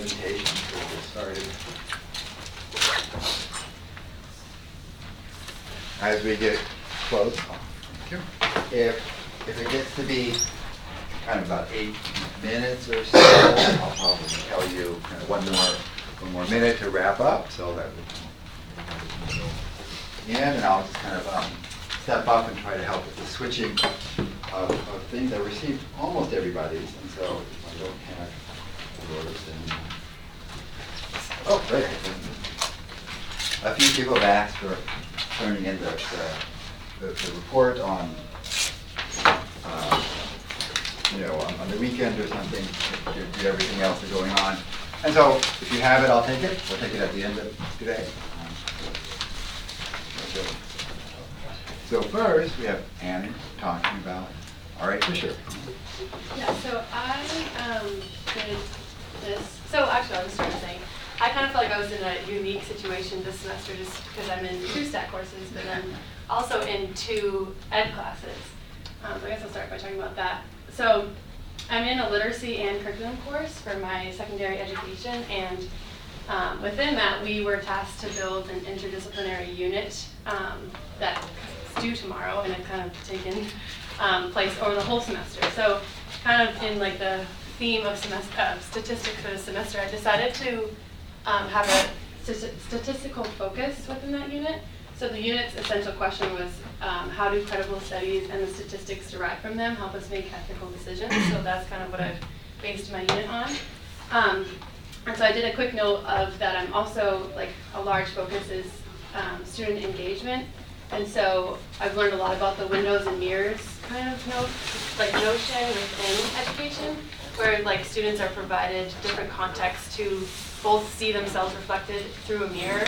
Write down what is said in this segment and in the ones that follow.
presentation, so we'll get started. As we get close, if it gets to be kind of about 8 minutes or so, I'll probably tell you kind of one more minute to wrap up, so that we can end, and I'll just kind of step up and try to help with the switching of things. I received almost everybody's, and so if I don't have yours, then oh, great. A few people have asked for turning in the report on on the weekend or something, do everything else that's going on. And so if you have it, I'll take it. We'll take it at the end of today. So first, we have Annie talking about R.A. Fisher. Yeah, so I did this. So actually, I'll just start saying, I kind of felt like I was in a unique situation this semester just because I'm in 2 STAT courses, but then also in 2 ed classes. So I guess I'll start by talking about that. So I'm in a literacy and curriculum course for my secondary education, and within that we were tasked to build an interdisciplinary unit that's due tomorrow, and it's kind of taken place over the whole semester. So kind of in like the theme of statistics for the semester, I decided to have a statistical focus within that unit. So the unit's essential question was, how do credible studies and the statistics derived from them help us make ethical decisions? So that's kind of what I've based my unit on. And so I did a quick note of that. I'm also, like, a large focus is student engagement. And so I've learned a lot about the windows and mirrors kind of notion within education, where like students are provided different contexts to both see themselves reflected through a mirror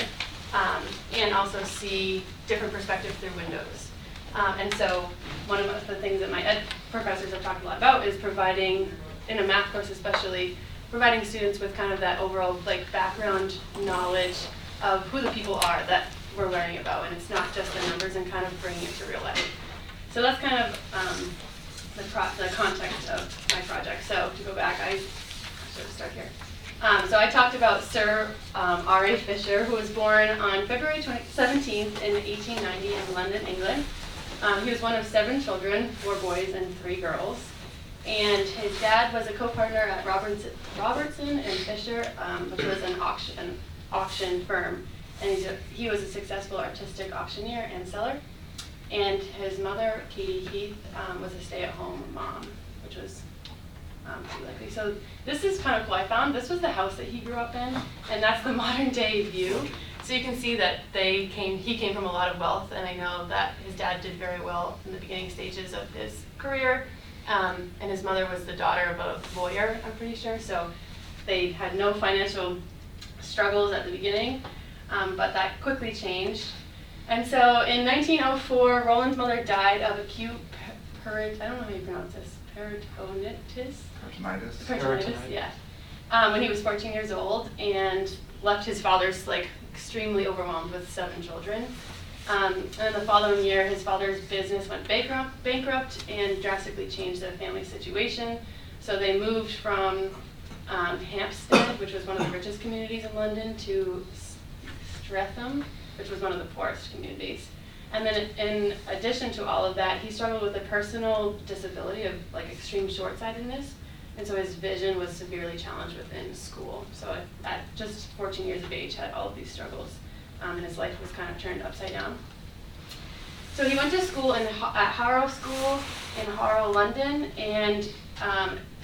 and also see different perspectives through windows. And so one of the things that my ed professors have talked a lot about is providing, in a math course especially, providing students with kind of that overall like background knowledge of who the people are that we're learning about, and it's not just the numbers, and kind of bringing it to real life. So that's kind of the context of my project. So to go back, I should start here. So I talked about Sir R.A. Fisher, who was born on February 17th in 1890 in London, England. He was one of 7 children, 4 boys and 3 girls. And his dad was a co-partner at Robertson and Fisher, which was an auction firm. And he was a successful artistic auctioneer and seller. And his mother, Katie Heath, was a stay-at-home mom, which was pretty likely. So this is kind of cool. I found this was the house that he grew up in, and that's the modern day view. So you can see that he came from a lot of wealth, and I know that his dad did very well in the beginning stages of his career. And his mother was the daughter of a lawyer, I'm pretty sure. So they had no financial struggles at the beginning, but that quickly changed. And so in 1904, Roland's mother died of acute I don't know how you pronounce this, peritonitis, yeah. When he was 14 years old, and left his father's like extremely overwhelmed with 7 children. And the following year, his father's business went bankrupt and drastically changed the family situation. So they moved from Hampstead, which was one of the richest communities in London, to Streatham, which was one of the poorest communities. And then in addition to all of that, he struggled with a personal disability of like extreme short-sightedness. And so his vision was severely challenged within school. So at just 14 years of age, had all of these struggles. And his life was kind of turned upside down. So he went to school at Harrow School in Harrow, London, and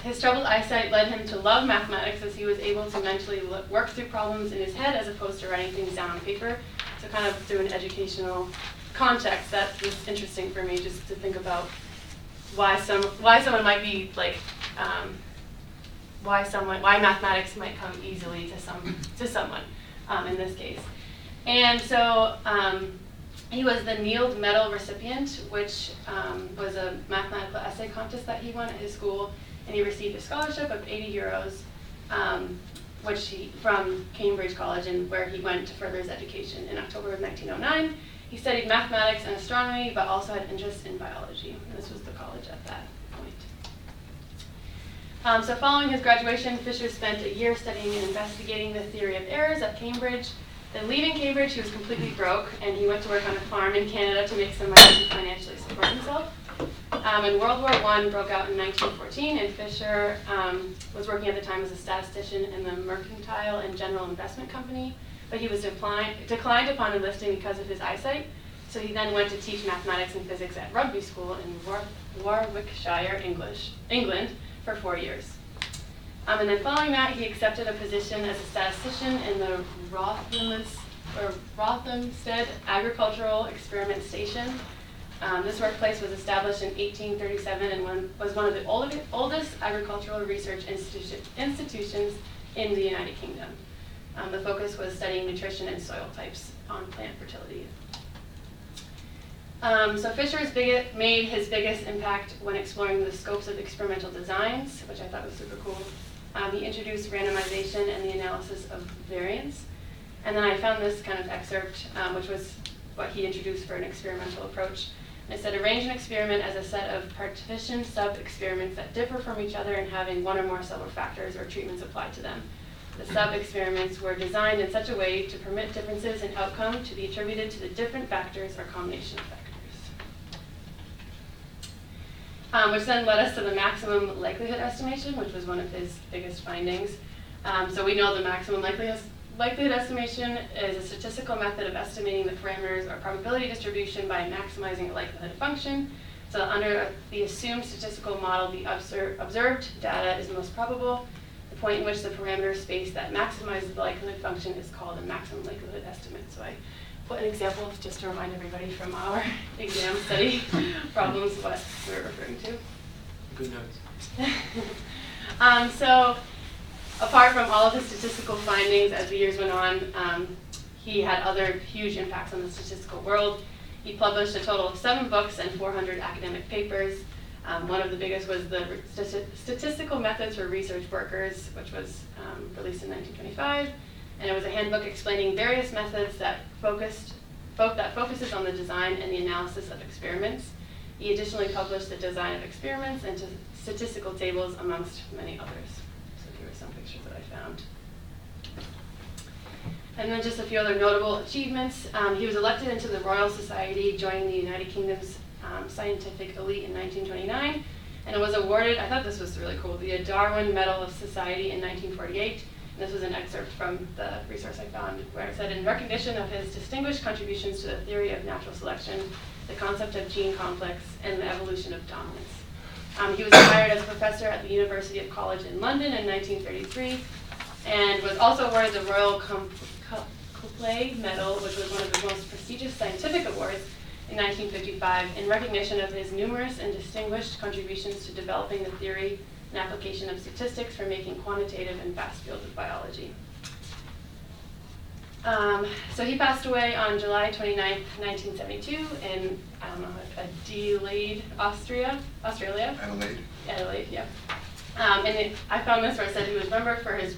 his troubled eyesight led him to love mathematics, as he was able to mentally work through problems in his head as opposed to writing things down on paper. So kind of through an educational context, that was interesting for me, just to think about why someone might be like, why mathematics might come easily to someone in this case. And so he was the Neild Medal recipient, which was a mathematical essay contest that he won at his school, and he received a scholarship of €80, from Cambridge College, and where he went to further his education. In October of 1909, he studied mathematics and astronomy, but also had interest in biology. And this was the college at that point. So following his graduation, Fisher spent a year studying and investigating the theory of errors at Cambridge. Then leaving Cambridge, he was completely broke, and he went to work on a farm in Canada to make some money to financially support himself. And World War I broke out in 1914, and Fisher was working at the time as a statistician in the Mercantile and General Investment Company, but he was declined upon enlisting because of his eyesight. So he then went to teach mathematics and physics at Rugby School in Warwickshire, England, for 4 years. And then following that, he accepted a position as a statistician in the Rothamsted Agricultural Experiment Station. This workplace was established in 1837 and was one of the oldest agricultural research institutions in the United Kingdom. The focus was studying nutrition and soil types on plant fertility. So Fisher made his biggest impact when exploring the scopes of experimental designs, which I thought was super cool. He introduced randomization and the analysis of variance. And then I found this kind of excerpt, which was what he introduced for an experimental approach. And it said, arrange an experiment as a set of partitioned sub-experiments that differ from each other in having one or more several factors or treatments applied to them. The sub-experiments were designed in such a way to permit differences in outcome to be attributed to the different factors or combination of factors. Which then led us to the maximum likelihood estimation, which was one of his biggest findings. So we know the maximum likelihood estimation is a statistical method of estimating the parameters or probability distribution by maximizing a likelihood function. So under the assumed statistical model, the observed data is most probable. The point in which the parameter space that maximizes the likelihood function is called a maximum likelihood estimate. So I put an example just to remind everybody from our exam study problems what we're referring to. Good notes. So apart from all of his statistical findings as the years went on, he had other huge impacts on the statistical world. He published a total of 7 books and 400 academic papers. One of the biggest was the Statistical Methods for Research Workers, which was released in 1925. And it was a handbook explaining various methods that focuses on the design and the analysis of experiments. He additionally published the design of experiments and statistical tables, amongst many others. So here are some pictures that I found. And then just a few other notable achievements. He was elected into the Royal Society, joining the United Kingdom's scientific elite in 1929, and it was awarded, I thought this was really cool, the Darwin Medal of Society in 1948. And this was an excerpt from the resource I found where it said, in recognition of his distinguished contributions to the theory of natural selection, the concept of gene complex, and the evolution of dominance. He was hired as a professor at the University of College in London in 1933, and was also awarded the Royal Copley Medal, which was one of the most prestigious scientific awards, in 1955, in recognition of his numerous and distinguished contributions to developing the theory and application of statistics for making quantitative and vast fields of biology. So he passed away on July 29, 1972 in, I don't know, Adelaide, Australia. Adelaide, yeah. I found this where it said he was remembered for his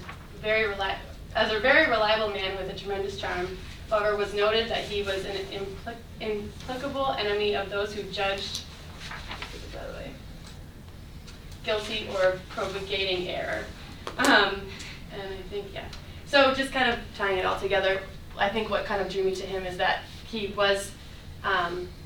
as a very reliable man with a tremendous charm. However, it was noted that he was an implacable enemy of those who judged guilty or propagating error. And I think, yeah. So just kind of tying it all together, I think what kind of drew me to him is that he was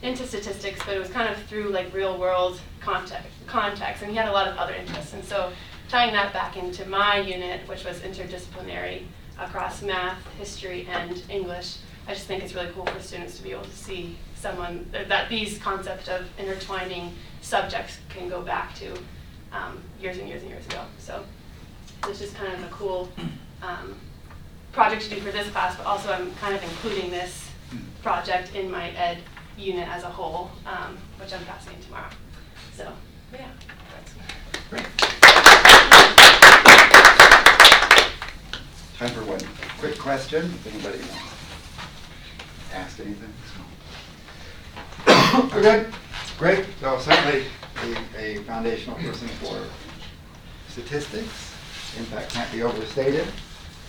into statistics, but it was kind of through like real world context, and he had a lot of other interests. And so tying that back into my unit, which was interdisciplinary across math, history, and English, I just think it's really cool for students to be able to see that these concepts of intertwining subjects can go back to years and years and years ago. So it's just kind of a cool project to do for this class, but also I'm kind of including this project in my ed unit as a whole, which I'm passing tomorrow. So yeah, that's Great. Time for one quick question, if anybody asked anything. We're good? Great. So certainly a foundational person for statistics. Impact can't be overstated.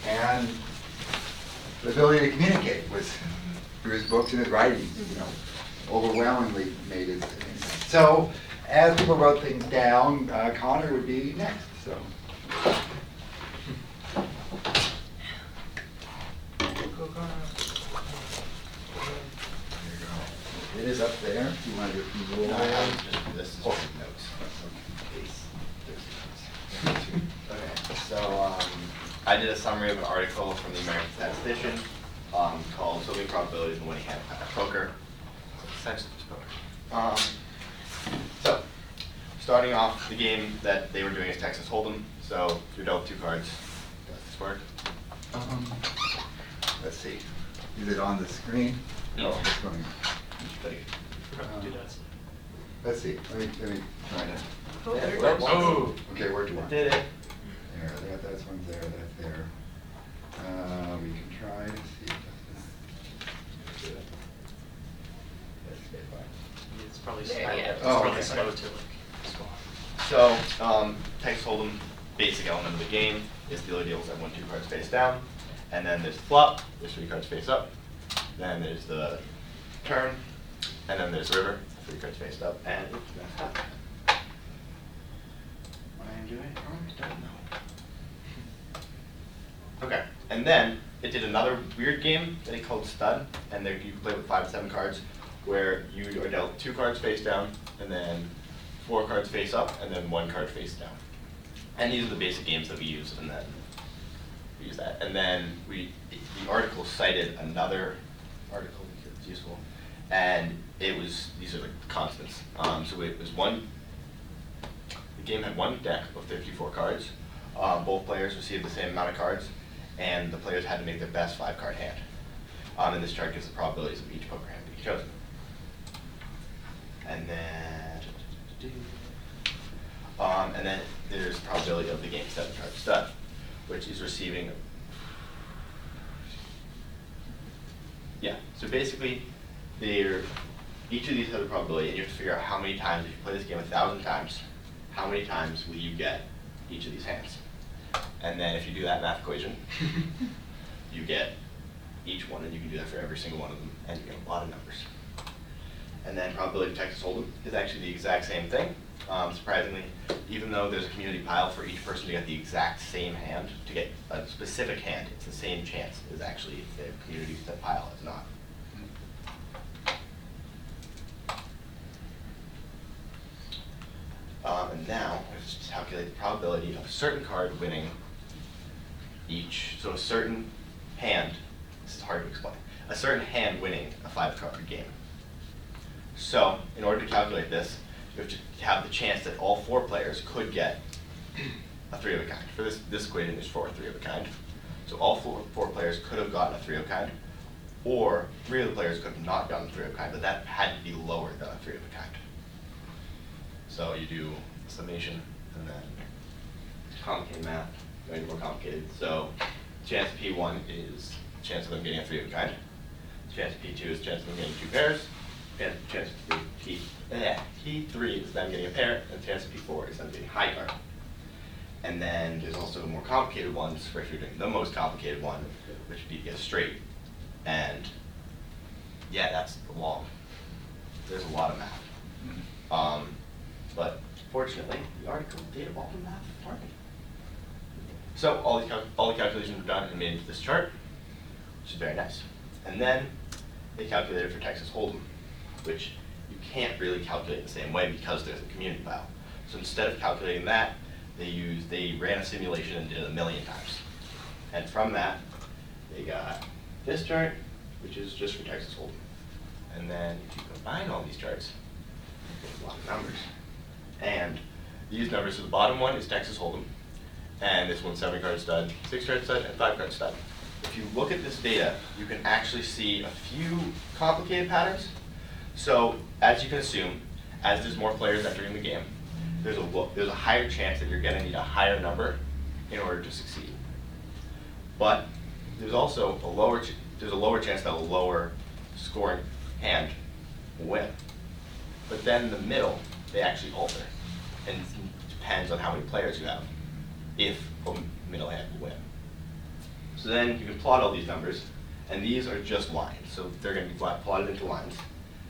And the ability to communicate was, through his books and his writings, overwhelmingly made his impact. So as people wrote things down, Connor would be next. so. There you go. It is up there. Do you want to do No, a this is Oh. just notes. Okay, so I did a summary of an article from the American Statistician called "Solving Probabilities in Winning Hand Poker." Essentially just poker. So, starting off, the game that they were doing is Texas Hold'em. So you're dealt 2 cards. Does this work? Let's see. Is it on the screen? No. Oh, it's going. Let's see. Let me try to. Oh, Yeah, there it it works. goes. Oh. Okay, where do you I want? did it. There, that's one's there, that's there. We can try to see if that's gonna. Let's get by. It's probably There, slow. yeah. It's Oh, probably okay. slow to like spawn. So, Texas Hold'em, basic element of the game is dealer deals that 1, 2 cards face down, and then there's the flop, there's 3 cards face up, then there's the turn, and then there's the river, 3 cards face up, and oops, that's up. What I am doing wrong, I don't know. Okay, and then it did another weird game that it called Stud, and there you can play with 5 to 7 cards, where you are dealt 2 cards face down, and then 4 cards face up, and then 1 card face down. And these are the basic games that we use, and then we use that. And then the article cited another article that's useful, and these are like constants. So it was the game had 1 deck of 54 cards. Both players received the same amount of cards, and the players had to make their best 5-card hand. And this chart gives the probabilities of each poker hand being chosen. And then there's the probability of the game 7-card stud, which is receiving. Yeah, so basically, each of these has a probability, and you have to figure out how many times, if you play this game 1,000 times, how many times will you get each of these hands? And then if you do that math equation, you get each one, and you can do that for every single one of them, and you get a lot of numbers. And then probability of Texas Hold'em is actually the exact same thing. Surprisingly, even though there's a community pile for each person to get the exact same hand, to get a specific hand, it's the same chance as actually the community pile is not. And now, let's just calculate the probability of a certain card winning each, so a certain hand, this is hard to explain, a certain hand winning a 5-card game. So, in order to calculate this, you have to have the chance that all 4 players could get a 3 of a kind. For this equation is for a 3 of a kind. So all four players could have gotten a 3 of a kind, or 3 of the players could have not gotten a 3 of a kind, but that had to be lower than a 3 of a kind. So you do summation, and then complicated math, going more complicated. So chance of P1 is chance of them getting a 3 of a kind. Chance of P2 is chance of them getting 2 pairs. Chance of P3 is them getting a pair, and chance of P4 is them getting a high card. And then there's also more complicated ones, for if you're doing the most complicated one, which would be to get a straight. And yeah, that's long. There's a lot of math. But fortunately, the article did all the math for me. So all the calculations were done and made into this chart, which is very nice. And then they calculated for Texas Hold'em, which you can't really calculate the same way because there's a community pile. So instead of calculating that, they ran a simulation and did it 1,000,000 times. And from that, they got this chart, which is just for Texas Hold'em. And then if you combine all these charts, there's a lot of numbers. And these numbers, so the bottom one is Texas Hold'em, and this one's 7-card stud, 6-card stud, and 5-card stud. If you look at this data, you can actually see a few complicated patterns. So, as you can assume, as there's more players entering the game, there's a higher chance that you're going to need a higher number in order to succeed. But there's also a lower chance that a lower scoring hand will win. But then in the middle, they actually alter, and it depends on how many players you have, if a middle hand will win. So then you can plot all these numbers, and these are just lines. So they're going to be plotted into lines,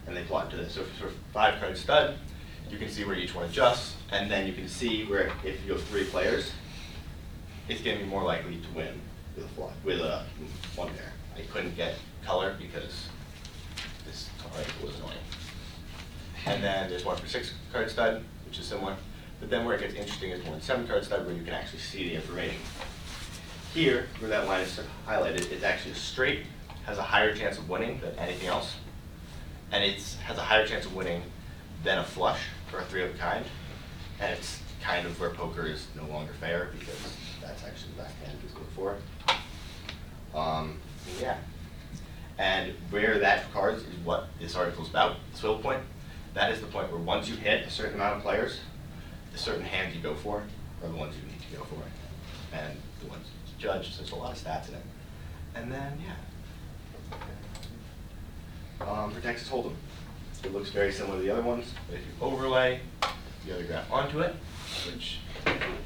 and they plot to this. So for 5-card stud, you can see where each one adjusts, and then you can see where if you have 3 players, it's going to be more likely to win with a one pair. I couldn't get color because this card was annoying. And then there's one for 6 card stud, which is similar. But then where it gets interesting is one 7 card stud, where you can actually see the information. Here, where that line is highlighted, it's actually straight, has a higher chance of winning than anything else. And it has a higher chance of winning than a flush or a 3 of a kind. And it's kind of where poker is no longer fair, because that's actually the backhand is good for it. Yeah. And where that cards is what this article is about, the swivel point. That is the point where once you hit a certain amount of players, the certain hands you go for are the ones you need to go for. And the ones judged, so there's a lot of stats in it. And then, yeah. For Texas Hold'em, it looks very similar to the other ones, but if you overlay the other graph onto it, which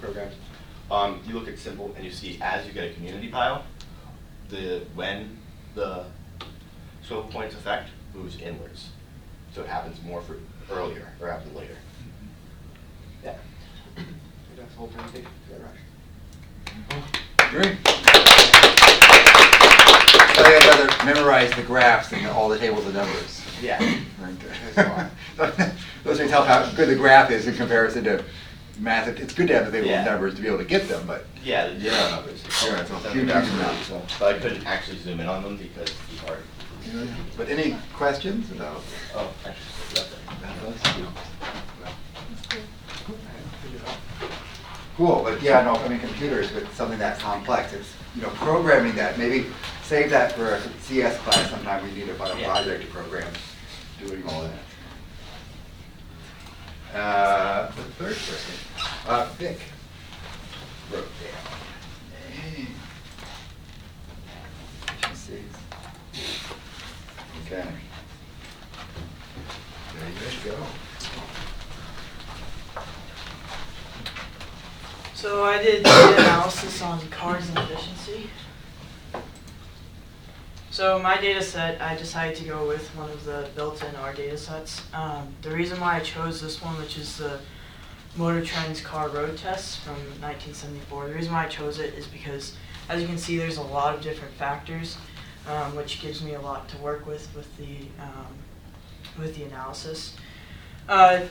programs, you look at simple and you see as you get a community pile, when the swivel points effect moves inwards. So it happens more for earlier or happens later. Yeah. That's the whole presentation. Great. So you gotta memorize the graphs and all the tables of numbers. Yeah. Those are tell how good the graph is in comparison to math. It's good to have the table of numbers to be able to get them, but Yeah, the zero numbers. Yeah, it's a That's huge exactly amount, right. so. But I couldn't actually zoom in on them because it's hard. but any questions about Oh, actually, Cool, but yeah, no, I mean, computers with something that complex, it's, programming that, maybe save that for a CS class sometime. We need about a project to program doing all that. The third person, Vic Rosedale. Hey. Let's see. Okay. There you go. So I did data analysis on cards and efficiency. So my data set, I decided to go with one of the built-in R data sets. The reason why I chose this one, which is the Motor Trends car road test from 1974, the reason why I chose it is because, as you can see, there's a lot of different factors, which gives me a lot to work with the analysis.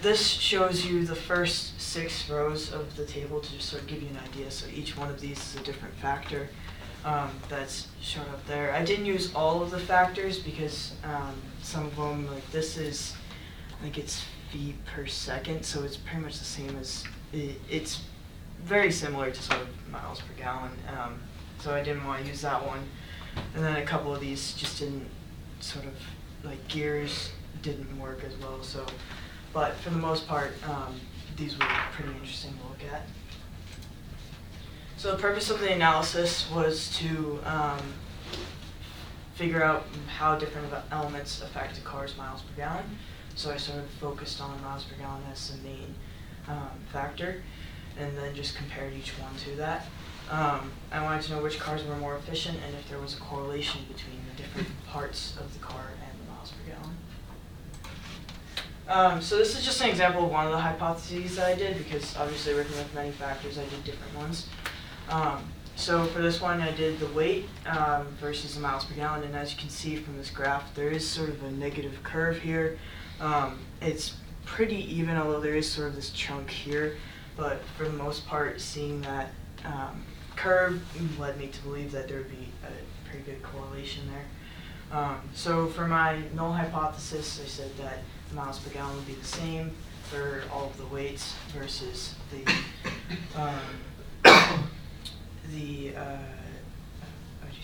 This shows you the first 6 rows of the table to just sort of give you an idea. So each one of these is a different factor that's shown up there. I didn't use all of the factors because some of them, like this is, I think it's feet per second, so it's pretty much the same as, it's very similar to sort of miles per gallon. So I didn't want to use that one. And then a couple of these just didn't sort of, like gears didn't work as well. So. But for the most part, these were pretty interesting to look at. So the purpose of the analysis was to figure out how different elements affect a car's miles per gallon. So I sort of focused on miles per gallon as the main factor, and then just compared each one to that. I wanted to know which cars were more efficient and if there was a correlation between the different parts of the car and the miles per gallon. So this is just an example of one of the hypotheses that I did, because obviously working with many factors, I did different ones. So for this one, I did the weight versus the miles per gallon, and as you can see from this graph, there is sort of a negative curve here. It's pretty even, although there is sort of this chunk here, but for the most part, seeing that curve led me to believe that there would be a pretty good correlation there. So for my null hypothesis, I said that the miles per gallon would be the same for all of the weights versus the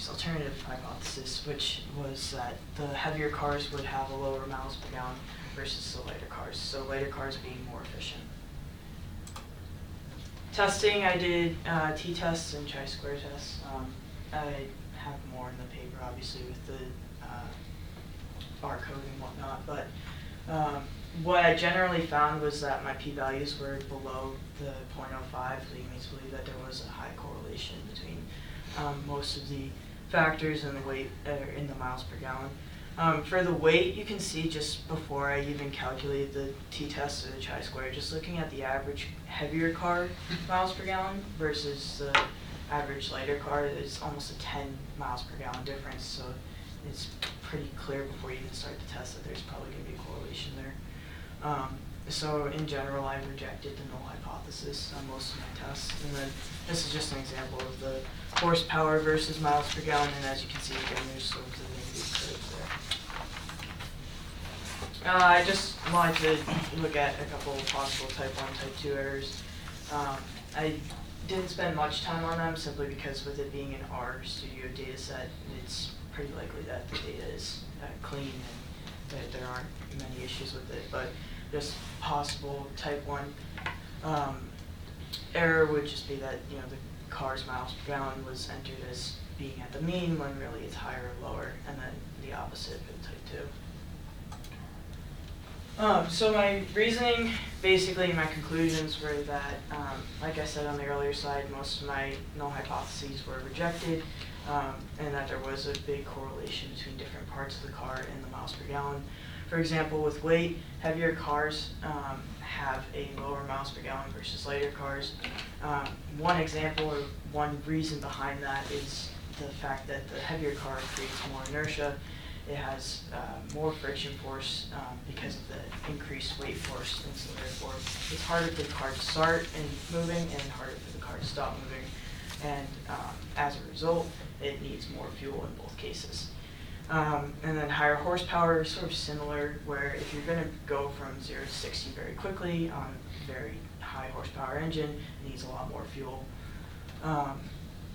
alternative hypothesis, which was that the heavier cars would have a lower miles per gallon versus the lighter cars, so lighter cars being more efficient. Testing, I did t-tests and chi-square tests. I have more in the paper, obviously, with the barcode and whatnot, but what I generally found was that my p-values were below the 0.05, leading me to believe that there was a high correlation between most of the factors and the weight in the miles per gallon. For the weight, you can see just before I even calculated the t-test or the chi-square, just looking at the average heavier car miles per gallon versus the average lighter car, there's almost a 10 miles per gallon difference, so it's pretty clear before you even start the test that there's probably going to be a correlation there. So in general, I rejected the null hypothesis on most of my tests, and then this is just an example of the horsepower versus miles per gallon, and as you can see again, there's sort of the negative curves there. I just wanted to look at a couple of possible type 1, type 2 errors. I didn't spend much time on them simply because with it being an RStudio data set, it's pretty likely that the data is clean and that there aren't many issues with it. But just possible type 1 error would just be that the car's miles per gallon was entered as being at the mean when really it's higher or lower, and then the opposite for type 2. So my reasoning, basically my conclusions were that, like I said on the earlier slide, most of my null hypotheses were rejected, and that there was a big correlation between different parts of the car and the miles per gallon. For example, with weight, heavier cars have a lower miles per gallon versus lighter cars. One example or one reason behind that is the fact that the heavier car creates more inertia. It has more friction force because of the increased weight force, and so therefore it's harder for the car to start and moving and harder for the car to stop moving. And as a result, it needs more fuel in both cases. And then higher horsepower is sort of similar, where if you're going to go from 0 to 60 very quickly on a very high horsepower engine, it needs a lot more fuel.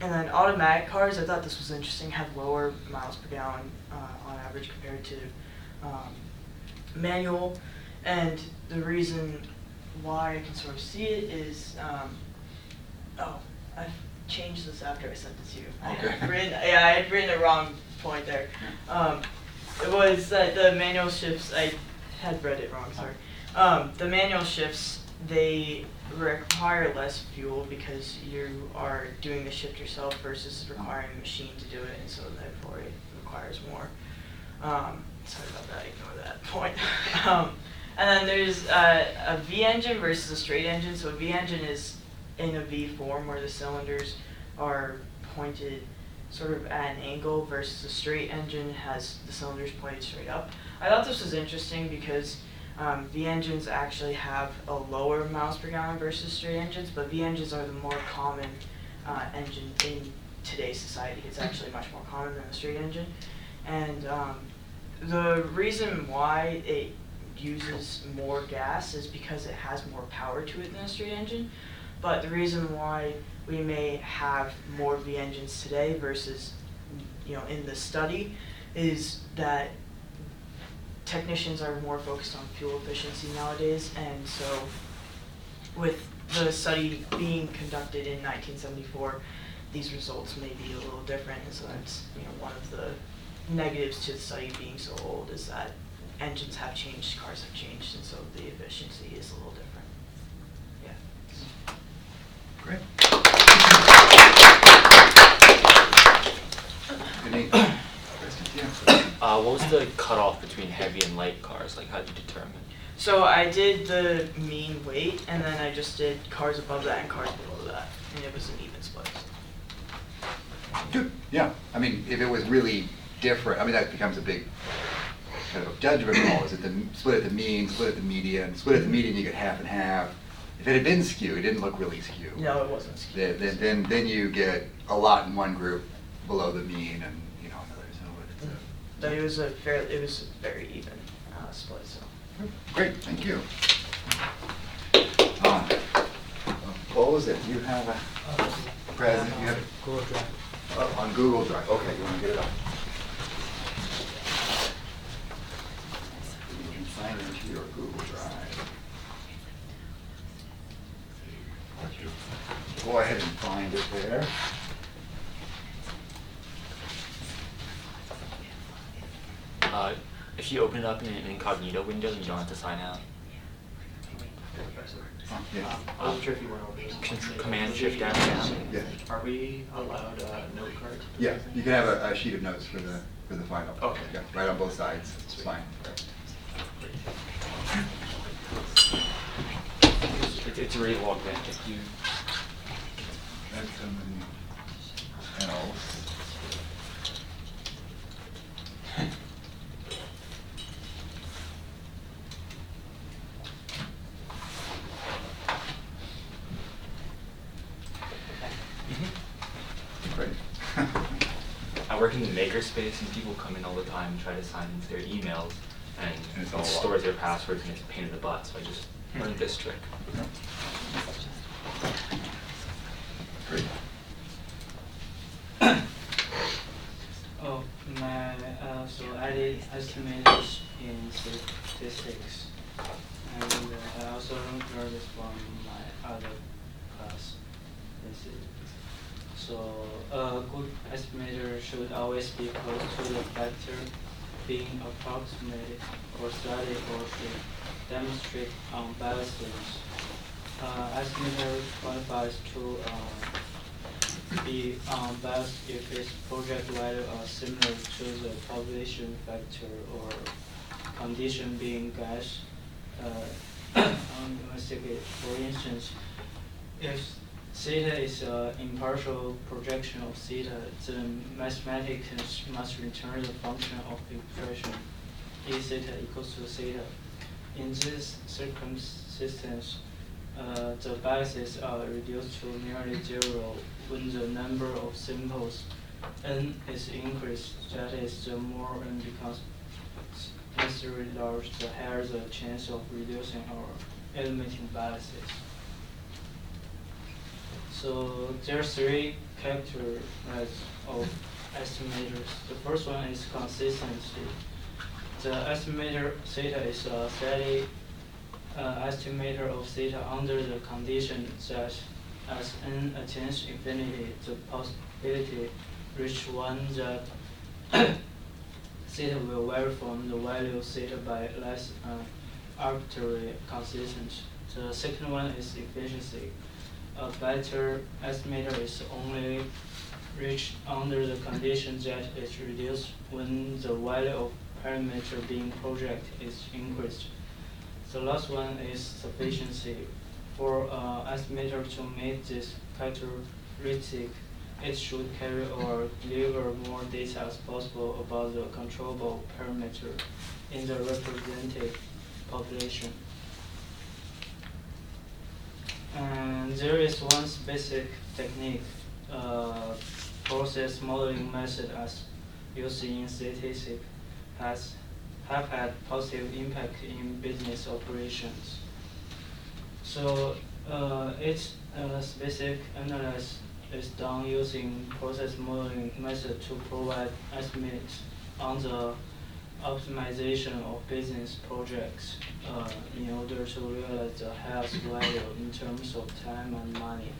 And then automatic cars, I thought this was interesting, have lower miles per gallon on average compared to manual. And the reason why I can sort of see it is, I've changed this after I sent it to you. Okay. I had written the wrong point there. It was that the manual shifts, I had read it wrong, sorry. The manual shifts, they require less fuel because you are doing the shift yourself versus requiring a machine to do it, and so therefore it requires more. Sorry about that, ignore that point. And then there's a V engine versus a straight engine. So a V engine is in a V form where the cylinders are pointed sort of at an angle versus a straight engine has the cylinders pointed straight up. I thought this was interesting because V engines actually have a lower miles per gallon versus straight engines, but V engines are the more common engine in today's society. It's actually much more common than a straight engine. And the reason why it uses more gas is because it has more power to it than a straight engine. But the reason why we may have more V engines today versus, in the study is that technicians are more focused on fuel efficiency nowadays, and so with the study being conducted in 1974, these results may be a little different, and so that's one of the negatives to the study being so old is that engines have changed, cars have changed, and so the efficiency is a little different. Yeah. Great. Any questions? Yeah. What was the cutoff between heavy and light cars? Like, how did you determine? So I did the mean weight, and then I just did cars above that and cars below that, and it was an even split. Good. Yeah. I mean, if it was really different, I mean, that becomes a big kind of judgment call. Is it the split at the mean, split at the median? Split at the median, you get half and half. If it had been skewed, it didn't look really skewed. No, it wasn't skewed. Then you get a lot in one group below the mean, and another. So But it was a very even split. So. Great. Thank you. Opposed, if you have a present, you have Google Drive. on Google Drive. Okay, you want to get it up? You can sign into your Google Drive. Go ahead and find it there. If you open it up in an incognito window, you don't have to sign out. Oh, yeah. I wasn't sure if you went over this. Command Shift down. Yeah. Are we allowed note cards? Yeah, you can have a sheet of notes for the for the final. Okay. Yeah, right on both sides, it's fine. It's already logged in. If you That's somebody else. Great. I work in the makerspace and people come in all the time and try to sign into their emails and And it's it all locked. stores their passwords and it's a pain in the butt, so I just learned this trick. Great. Oh, so I did estimators in statistics, and I also learned this from my other class. So a good estimator should always be close to the factor being approximated or studied or should demonstrate unbiasedness. Estimator qualifies to be unbiased if its project value are similar to the population factor or condition being guessed. For instance, if theta is an impartial projection of theta, then mathematicians must return the function of expression E theta equals to theta. In this circumstance, the biases are reduced to nearly zero when the number of samples n is increased. That is, the more n becomes necessarily large, the higher the chance of reducing or eliminating biases. So there are three characteristics of estimators. The first one is consistency. The estimator theta is a steady estimator of theta under the condition that as n attains infinity, the possibility reach one that theta will vary from the value of theta by less arbitrary consistent. The second one is efficiency. A better estimator is only reached under the condition that is reduced when the value of parameter being projected is increased. The last one is sufficiency. For estimator to meet this characteristic, it should carry or deliver more data as possible about the controllable parameter in the represented population. And there is one basic technique, process modeling method as used in statistics have had positive impact in business operations. So its basic analysis is done using process modeling method to provide estimates on the optimization of business projects in order to realize the highest value in terms of time and money.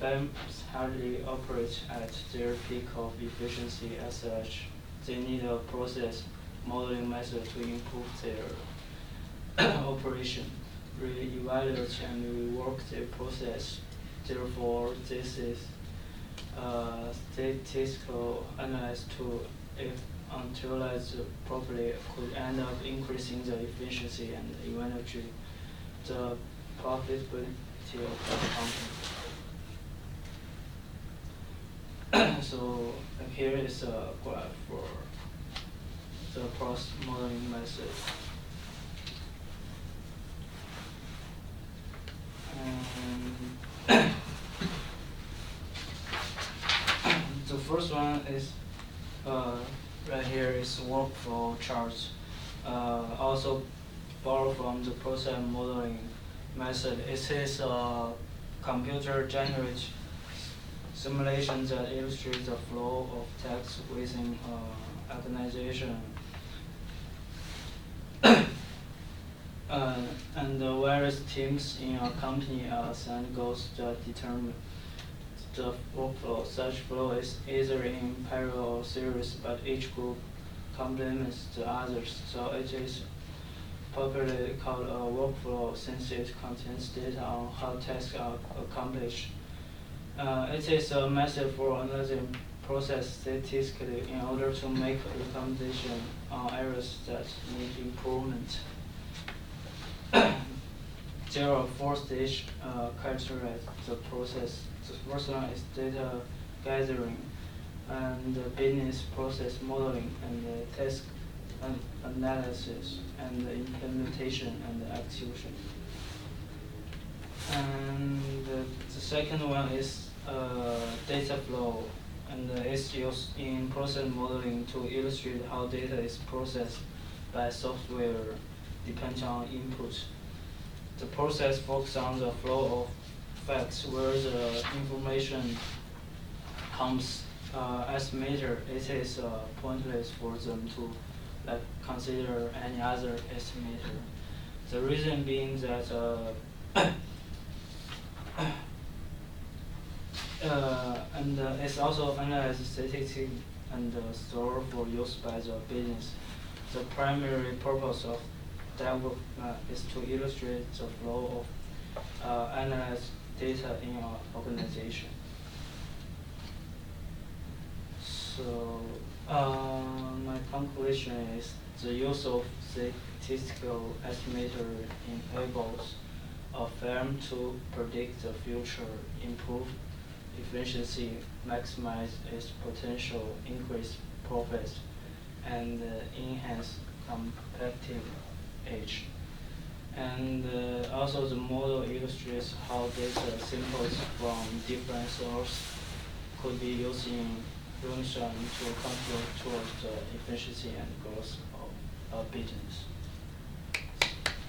Firms hardly operate at their peak of efficiency. As such, they need a process modeling method to improve their operation, re-evaluate and rework their process. Therefore, this is statistical analysis tool, if utilized properly, could end up increasing the efficiency and eventually the profitability of the company. So here is a graph for the process modeling method. The first one is right here is workflow charts. Also borrowed from the process modeling method. It is a computer generated simulation that illustrates the flow of text within an organization. And the various teams in a company are assigned goals that determine the workflow. Such flow is either in parallel or series, but each group complements the others. So it is popularly called a workflow since it contains data on how tasks are accomplished. It is a method for analyzing processed statistically in order to make a recommendation on areas that need improvement. There are 4 stages characterize the process. The first one is data gathering, and business process modeling, and task analysis, and implementation and execution. And the second one is data flow, and it's used in process modeling to illustrate how data is processed by software depending on input. The process focuses on the flow of facts where the information comes estimator. It is pointless for them to consider any other estimator. The reason being that and it's also analyzed statistically and stored for use by the business. The primary purpose of development is to illustrate the flow of analyzed data in an organization. So my conclusion is the use of statistical estimator enables a firm to predict the future, improve efficiency, maximize its potential, increase profits, and enhance competitive edge. And also the model illustrates how data samples from different sources could be used in Runestone to contribute towards the efficiency and growth of a business.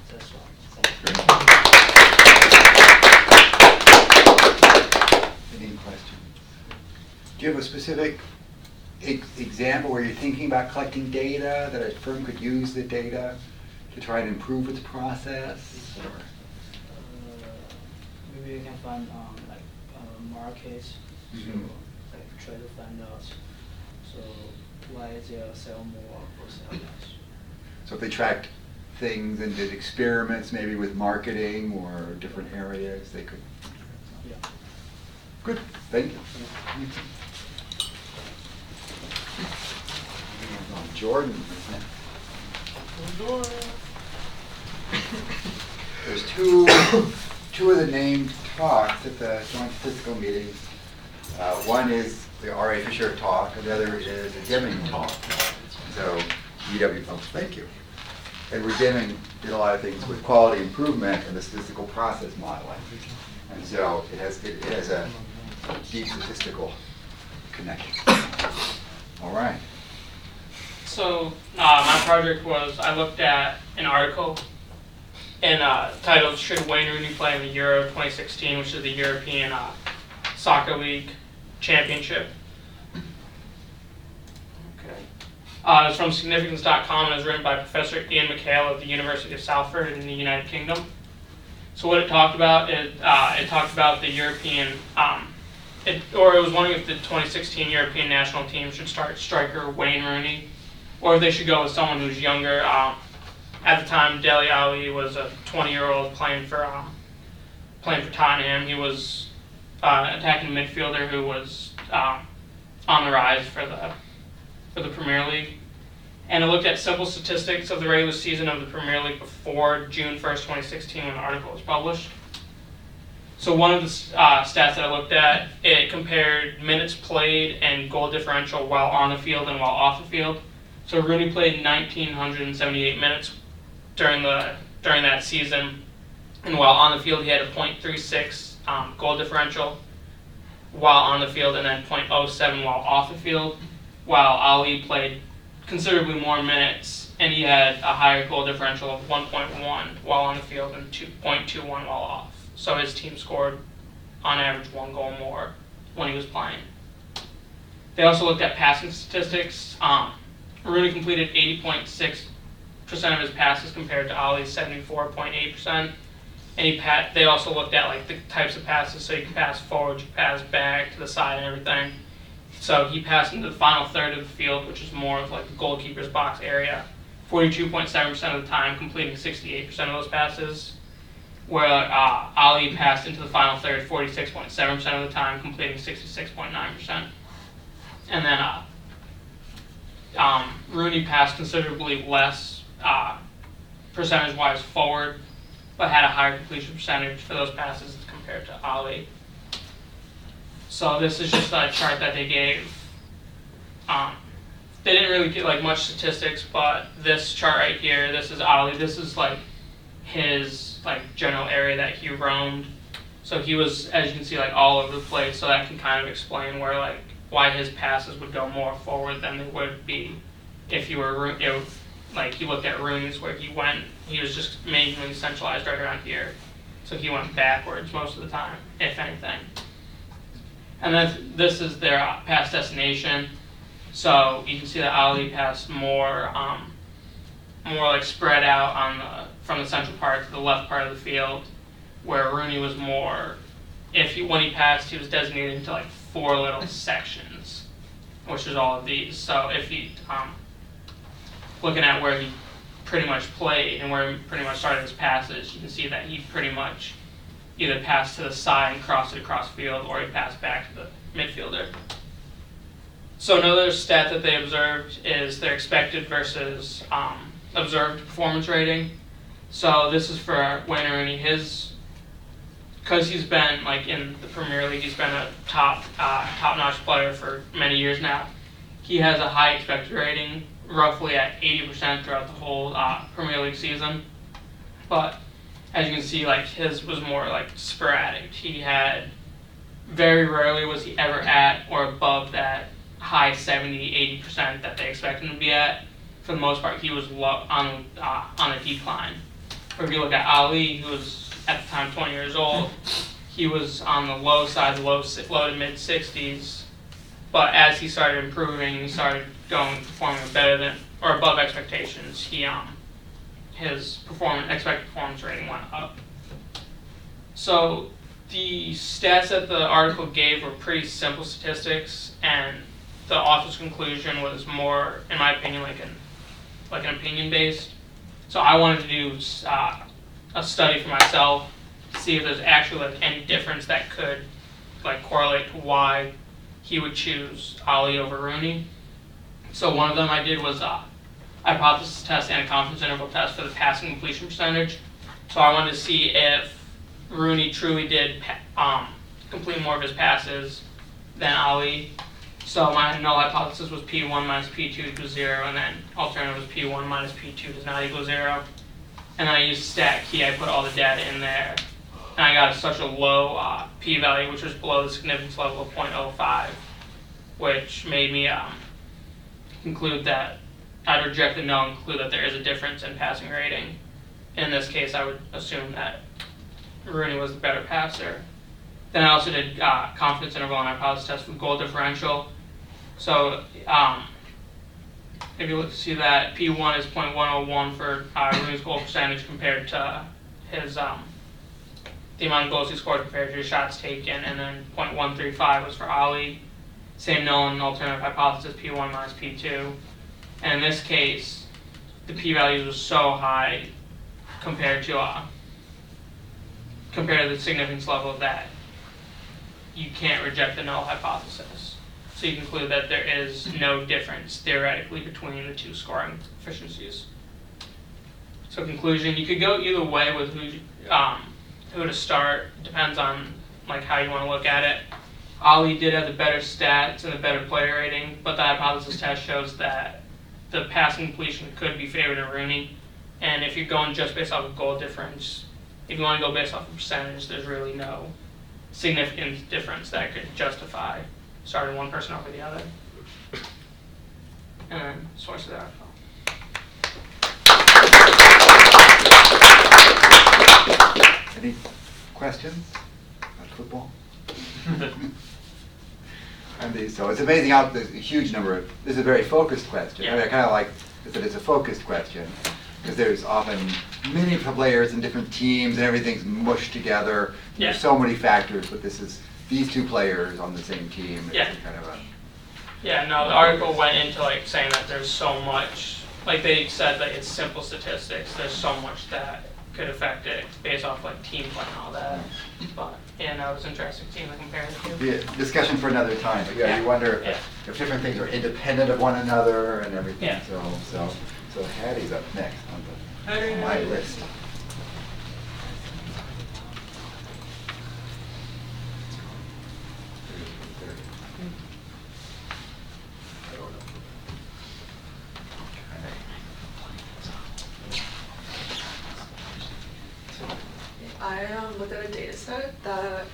That's all. Thank you. Any questions? Do you have a specific example where you're thinking about collecting data, that a firm could use the data to try and improve its process? Or? Maybe you can find markets, so try to find out so why they sell more or sell less. So if they tracked things and did experiments maybe with marketing or different areas, they could. Yeah. Good, thank you. Jordan, isn't it? There's two of the named talks at the joint statistical meetings. One is the R.A. Fisher talk, and the other is a Deming talk. So, UW folks, thank you. Edward Deming did a lot of things with quality improvement and the statistical process modeling. And so it has a deep statistical connection. All right. So my project was, I looked at an article titled "Should Wayne Rooney Play in the Euro 2016," which is the European Soccer League Championship. Okay. It's from significance.com and is written by Professor Ian McHale of the University of Salford in the United Kingdom. So what it talked about, it talked about the European, it was wondering if the 2016 European national team should start striker Wayne Rooney, or if they should go with someone who's younger. At the time, Dele Alli was a 20-year-old playing for Tottenham. He was attacking midfielder who was on the rise for the Premier League. And it looked at simple statistics of the regular season of the Premier League before June 1st, 2016, when the article was published. So one of the stats that I looked at, it compared minutes played and goal differential while on the field and while off the field. So Rooney played 1,978 minutes during that season, and while on the field he had a .36 goal differential while on the field, and then .07 while off the field, while Ali played considerably more minutes, and he had a higher goal differential of 1.1 while on the field and 2.21 while off. So his team scored, on average, 1 goal more when he was playing. They also looked at passing statistics. Rooney completed 80.6% of his passes compared to Ali's 74.8%. And they also looked at the types of passes, so you can pass forward, you can pass back, to the side, and everything. So he passed into the final third of the field, which is more of the goalkeeper's box area, 42.7% of the time, completing 68% of those passes. Where Ali passed into the final third 46.7% of the time, completing 66.9%. And then Rooney passed considerably less percentage-wise forward, but had a higher completion percentage for those passes compared to Ali. So this is just a chart that they gave. They didn't really get like much statistics, but this chart right here, this is Ali. This is like his like general area that he roamed. So he was, as you can see, like all over the place. So that can kind of explain where like why his passes would go more forward than they would be if you were like you looked at Rooney's where he was just mainly centralized right around here. So he went backwards most of the time, if anything. And then this is their pass destination. So you can see that Ali passed more like spread out from the central part to the left part of the field, where Rooney was more, when he passed, he was designated into like 4 little sections, which is all of these. So if you looking at where he pretty much played and where he pretty much started his passes, you can see that he pretty much either passed to the side and crossed it across field, or he passed back to the midfielder. So another stat that they observed is their expected versus observed performance rating. So this is for Wayne Rooney. Because he's been like in the Premier League, he's been a top-notch player for many years now. He has a high expected rating, roughly at 80% throughout the whole Premier League season. But as you can see, like his was more like sporadic. He had very rarely was he ever at or above that high 70-80% that they expect him to be at. For the most part, he was low, on a decline. Or if you look at Ali, who was at the time 20 years old, he was on the low side, low to mid 60s. But as he started improving, he started performing better than or above expectations. His expected performance rating went up. So the stats that the article gave were pretty simple statistics, and the author's conclusion was more, in my opinion, like an opinion based. So I wanted to do a study for myself to see if there's actually like any difference that could like correlate to why he would choose Ali over Rooney. So one of them I did was a hypothesis test and a confidence interval test for the passing completion percentage. So I wanted to see if Rooney truly did complete more of his passes than Ali. So my null hypothesis was P1 minus P2 equals 0, and then alternative was P1 minus P2 does not equal 0. And then I used stat key, I put all the data in there. And I got such a low p-value, which was below the significance level of 0.05, which made me conclude that I'd reject the null and conclude that there is a difference in passing rating. In this case, I would assume that Rooney was the better passer. Then I also did confidence interval and hypothesis test with goal differential. So if you look to see that P1 is 0.101 for Rooney's goal percentage compared to his the amount of goals he scored compared to his shots taken, and then 0.135 was for Ali. Same null and alternative hypothesis, P1 minus P2. And in this case, the p-values were so high compared to the significance level that you can't reject the null hypothesis. So you conclude that there is no difference theoretically between the two scoring efficiencies. So conclusion, you could go either way with who to start. Depends on like how you want to look at it. Ali did have the better stats and the better player rating, but the hypothesis test shows that the passing completion could be favored in Rooney. And if you're going just based off of goal difference, if you want to go based off of percentage, there's really no significant difference that could justify starting one person over the other. And then source of that. Any questions about football? So it's amazing how there's a huge number of, this is a very focused question. I mean, I kind of like that it's a focused question, because there's often many players in different teams and everything's mushed together. Yeah. There's so many factors, but this is these two players on the same team. It's Yeah. kind of a, Yeah, no, the article went into like saying that there's so much, like they said that it's simple statistics, there's so much that could affect it based off like team play and all that. But yeah, no, it was interesting seeing the comparison. Be a discussion for another time, but yeah, you wonder Yeah. if different things are independent of one another and everything. Yeah. So Hattie's up next on my list. I looked at a data set that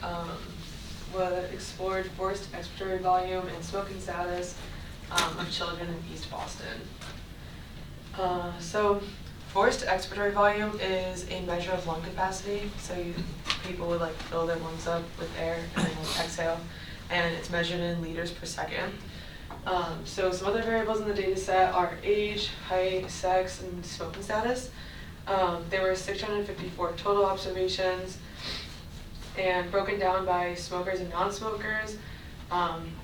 explored forced expiratory volume and smoking status of children in East Boston. So forced expiratory volume is a measure of lung capacity. So people would like fill their lungs up with air and then like exhale, and it's measured in liters per second. So some other variables in the data set are age, height, sex, and smoking status. There were 654 total observations, and broken down by smokers and non-smokers.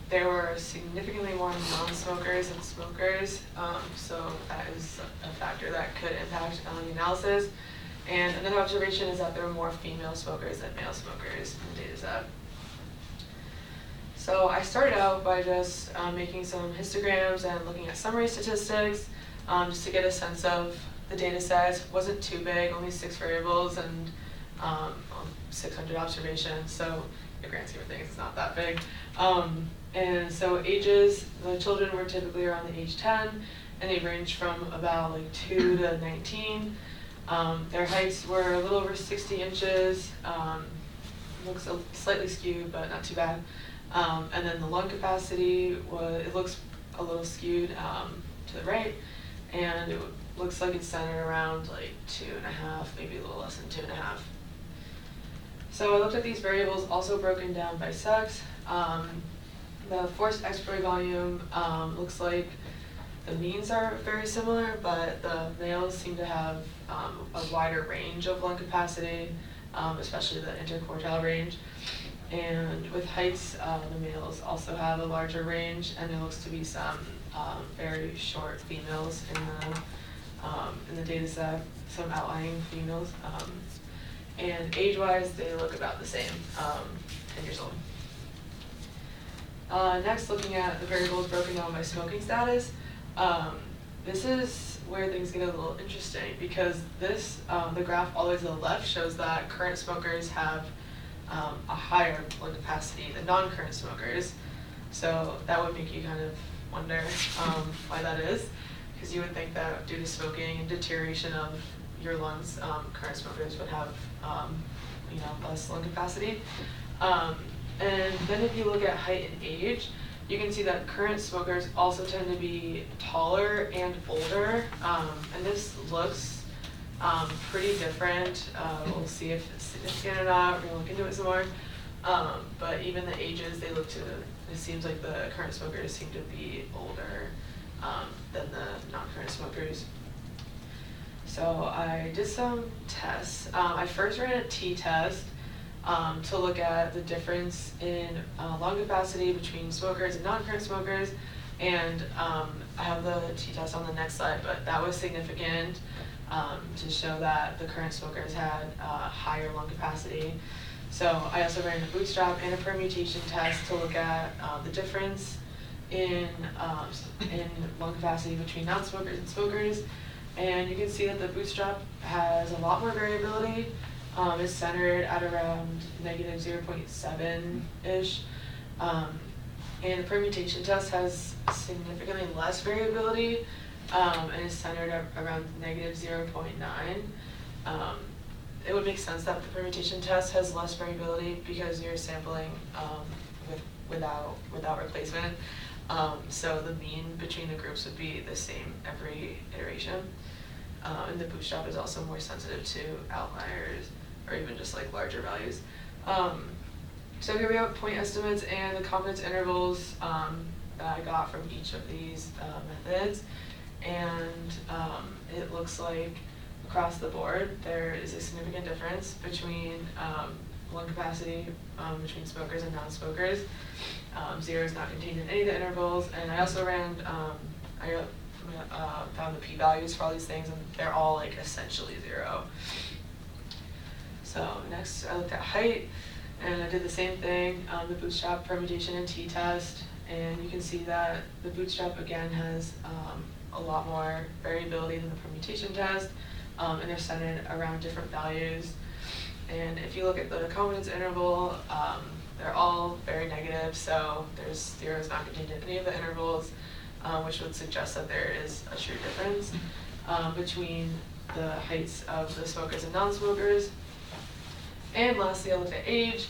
There were significantly more non-smokers than smokers, so that is a factor that could impact the analysis. And another observation is that there were more female smokers than male smokers in the data set. So I started out by just making some histograms and looking at summary statistics, just to get a sense of the data set. It wasn't too big, only 6 variables and 600 observations, so in the grand scheme of things, it's not that big. And so ages, the children were typically around the age 10, and they ranged from about like 2 to 19. Their heights were a little over 60 inches, looks slightly skewed, but not too bad. And then the lung capacity it looks a little skewed to the right, and it looks like it's centered around like 2.5, maybe a little less than 2.5. So I looked at these variables also broken down by sex. The forced expiratory volume looks like the means are very similar, but the males seem to have a wider range of lung capacity, especially the interquartile range. And with heights, the males also have a larger range, and there looks to be some very short females in the data set, some outlying females. And age-wise, they look about the same, 10 years old. Next, looking at the variables broken down by smoking status. This is where things get a little interesting, because the graph all the way to the left shows that current smokers have a higher lung capacity than non-current smokers. So that would make you kind of wonder why that is, because you would think that due to smoking and deterioration of your lungs, current smokers would have less lung capacity. And then if you look at height and age, you can see that current smokers also tend to be taller and older, and this looks pretty different. We'll see if it's significant or not. We're gonna look into it some more. But even the ages, it seems like the current smokers seem to be older than the non-current smokers. So I did some tests. I first ran a t-test to look at the difference in lung capacity between smokers and non-current smokers. And I have the t-test on the next slide, but that was significant to show that the current smokers had higher lung capacity. So I also ran a bootstrap and a permutation test to look at the difference in lung capacity between non-smokers and smokers. And you can see that the bootstrap has a lot more variability. It's centered at around negative 0.7-ish. And the permutation test has significantly less variability and is centered at around negative 0.9. It would make sense that the permutation test has less variability because you're sampling without replacement. So the mean between the groups would be the same every iteration. And the bootstrap is also more sensitive to outliers or even just like larger values. So here we have point estimates and the confidence intervals that I got from each of these methods. And it looks like across the board there is a significant difference between lung capacity between smokers and non-smokers. 0 is not contained in any of the intervals, and I also ran, found the p-values for all these things, and they're all like essentially 0. So next I looked at height, and I did the same thing, the bootstrap permutation and t-test, and you can see that the bootstrap again has a lot more variability than the permutation test, and they're centered around different values. And if you look at the confidence interval, they're all very negative, so there's zeros not contained in any of the intervals, which would suggest that there is a true difference between the heights of the smokers and non-smokers. And lastly, I looked at age.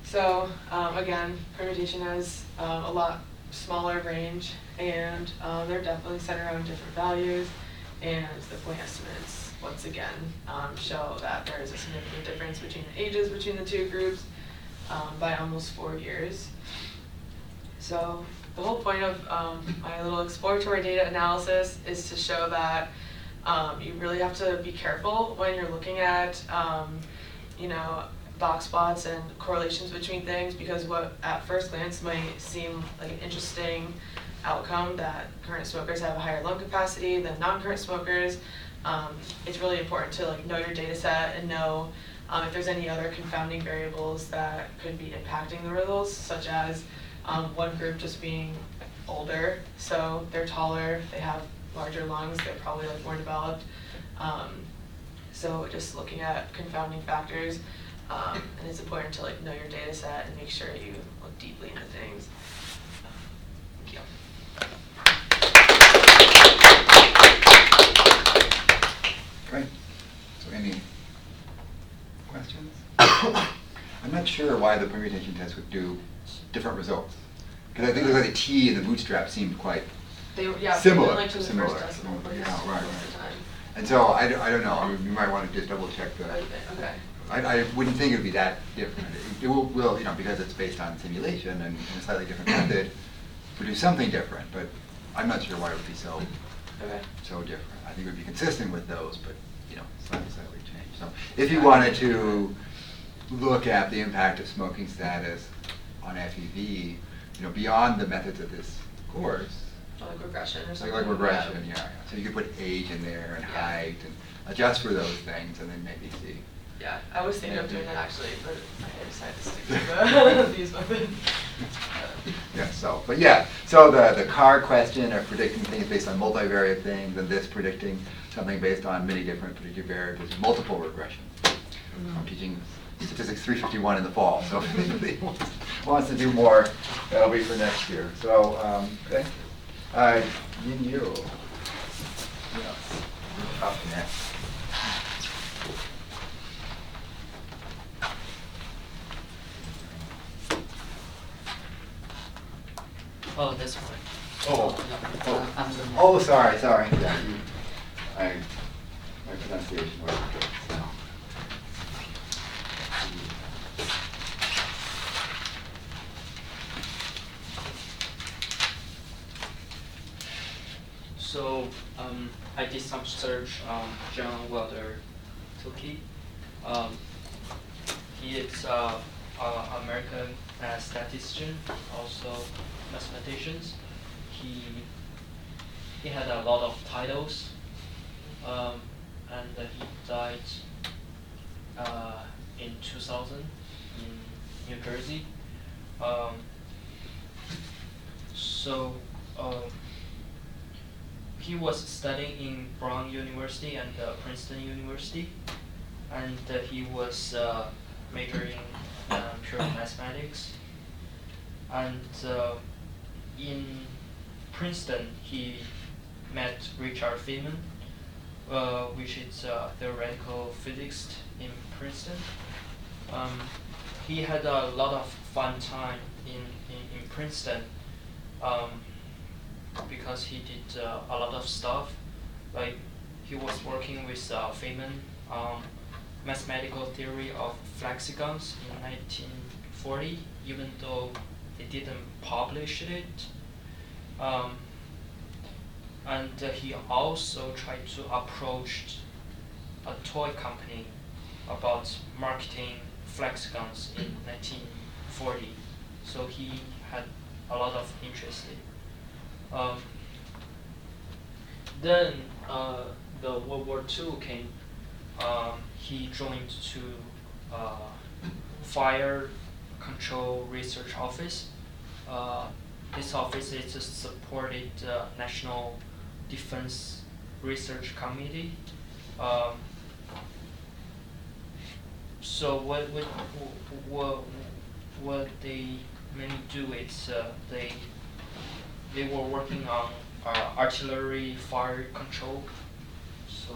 So again, permutation has a lot smaller range, and they're definitely centered around different values, and the point estimates, once again, show that there is a significant difference between the ages between the two groups by almost 4 years. So the whole point of my little exploratory data analysis is to show that you really have to be careful when you're looking at box plots and correlations between things, because what at first glance might seem like an interesting outcome, that current smokers have a higher lung capacity than non-current smokers, it's really important to know your data set and know if there's any other confounding variables that could be impacting the results, such as one group just being older, so they're taller, they have larger lungs, they're probably more developed. So just looking at confounding factors, and it's important to know your data set and make sure you look deeply into things. Thank you. Great. So any questions? I'm not sure why the permutation test would do different results. Because I think the T and the bootstrap seemed quite similar. Like to the Similar. first decimal place Yeah, right, most right. of the time. And so I don't know, I mean, you might want to just double check the, Okay. I wouldn't think it would be that different. It will, because it's based on simulation and a slightly different method, produce something different, but I'm not sure why it would be so Okay. different. I think it would be consistent with those, but, slightly changed. So if you wanted to look at the impact of smoking status on FEV, beyond the methods of this course, Like regression or something. like regression, yeah. So you could put age in there and Yeah. height and adjust for those things and then maybe see. Yeah, I was thinking of doing that actually, but I decided to stick to these methods. Yeah, so the CAR question of predicting things based on multivariate things, and this predicting something based on many different predictive variables, multiple regression. I'm teaching Statistics 351 in the fall, so if anybody wants to do more, that'll be for next year. So, okay. Yin Yu. Yes. Up next. Oh, this one. Oh. No, I'm the Oh, sorry. Yeah, my pronunciation wasn't good. So. So I did some search on John Wilder Tukey. He is an American statistician, also mathematicians. He had a lot of titles, and he died in 2000 in New Jersey. He was studying in Brown University and Princeton University, and he was majoring in pure mathematics. And in Princeton, he met Richard Feynman, which is a theoretical physicist in Princeton. He had a lot of fun time in Princeton. Because he did a lot of stuff, like he was working with Feynman on mathematical theory of flexigons in 1940, even though he didn't publish it. And he also tried to approach a toy company about marketing flexigons in 1940. So he had a lot of interest in. Then the World War II came. he joined to Fire Control Research Office. This office is supported National Defense Research Committee. So what they mainly do is they were working on artillery fire control. So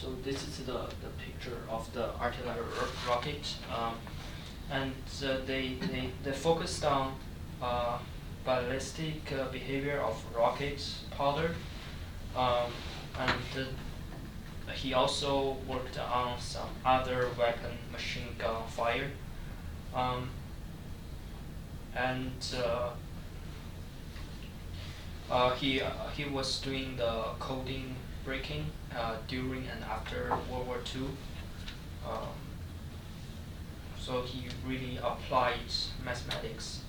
So this is the picture of the artillery rocket, and they focused on ballistic behavior of rocket powder, and he also worked on some other weapon, machine gun fire, and he was doing the coding breaking during and after World War II. So he really applied mathematics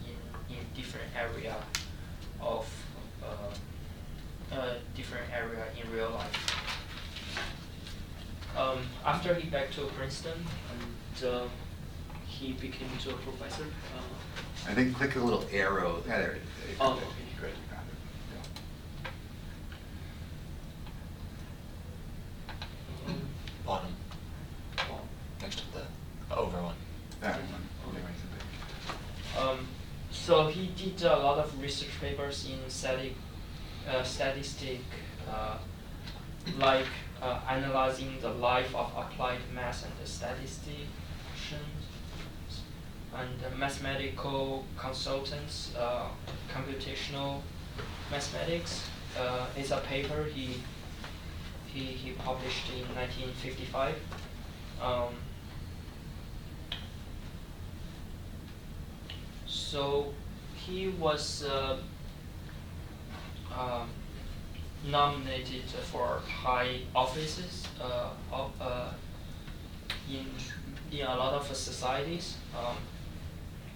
in different area of different area in real life. After he back to Princeton and he became to a professor. I think click a little arrow. Yeah, there it is. Oh, okay. Great. Bottom, next to the over one. That one. So he did a lot of research papers in statistic, like analyzing the life of applied math and statisticians and mathematical consultants, computational mathematics. It's a paper he published in 1955. So he was nominated for high offices in a lot of societies.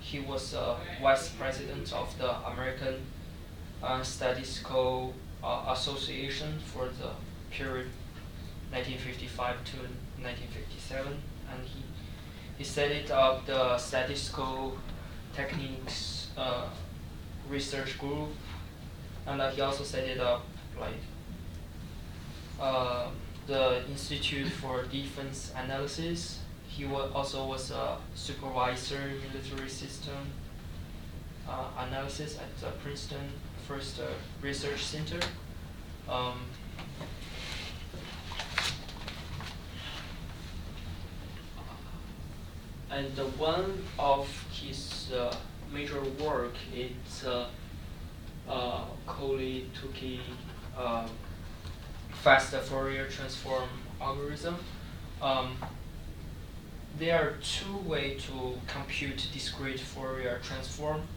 He was vice president of the American Statistical Association for the period 1955 to 1957, and he set up the Statistical Techniques Research Group, and he also set it up like the Institute for Defense Analysis. He also was a supervisor in military system analysis at the Princeton First Research Center. And one of his major work is Coley-Tukey fast Fourier transform algorithm. There are two ways to compute discrete Fourier transform.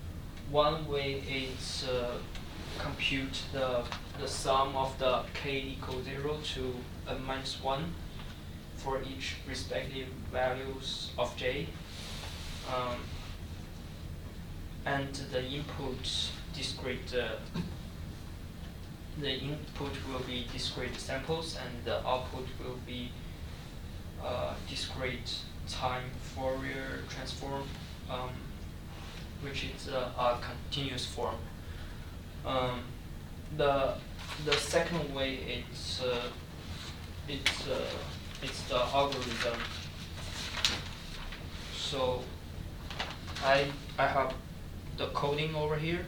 One way is compute the sum of the k equals 0 to n minus 1 for each respective values of j. And the input discrete the input will be discrete samples and the output will be discrete time Fourier transform, which is a continuous form. The second way it's the algorithm. So I have the coding over here.